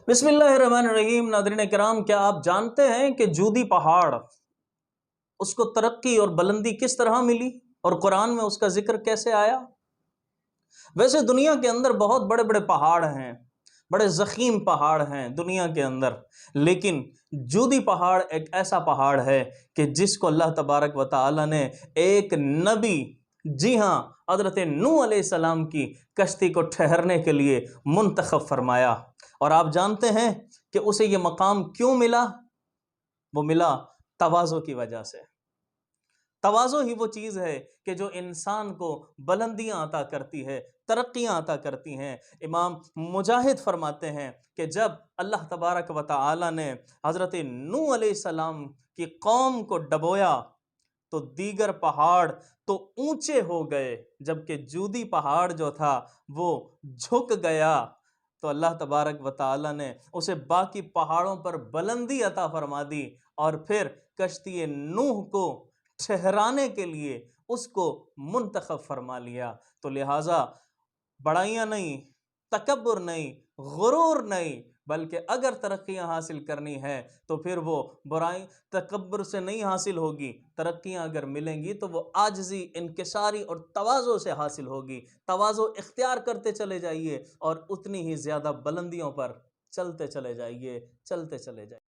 بسم اللہ الرحمن الرحیم۔ ناظرین کرام، کیا آپ جانتے ہیں کہ جودی پہاڑ اس کو ترقی اور بلندی کس طرح ملی اور قرآن میں اس کا ذکر کیسے آیا؟ ویسے دنیا کے اندر بہت بڑے بڑے پہاڑ ہیں، بڑے ضخیم پہاڑ ہیں دنیا کے اندر، لیکن جودی پہاڑ ایک ایسا پہاڑ ہے کہ جس کو اللہ تبارک و تعالی نے ایک نبی، جی ہاں حضرت نوح علیہ السلام کی کشتی کو ٹھہرنے کے لیے منتخب فرمایا۔ اور آپ جانتے ہیں کہ اسے یہ مقام کیوں ملا؟ وہ ملا تواضع کی وجہ سے۔ تواضع ہی وہ چیز ہے کہ جو انسان کو بلندیاں عطا کرتی ہے، ترقیاں عطا کرتی ہیں۔ امام مجاہد فرماتے ہیں کہ جب اللہ تبارک و تعالی نے حضرت نوح علیہ السلام کی قوم کو ڈبویا تو دیگر پہاڑ تو اونچے ہو گئے، جبکہ جودی پہاڑ جو تھا وہ جھک گیا، تو اللہ تبارک و تعالی نے اسے باقی پہاڑوں پر بلندی عطا فرما دی، اور پھر کشتی نوح کو ٹھہرانے کے لیے اس کو منتخب فرما لیا۔ تو لہٰذا بڑائیاں نہیں، تکبر نہیں، غرور نہیں، بلکہ اگر ترقیاں حاصل کرنی ہے تو پھر وہ برائی تکبر سے نہیں حاصل ہوگی۔ ترقیاں اگر ملیں گی تو وہ عاجزی، انکساری اور تواضع سے حاصل ہوگی۔ تواضع اختیار کرتے چلے جائیے اور اتنی ہی زیادہ بلندیوں پر چلتے چلے جائیے، چلتے چلے جائیے۔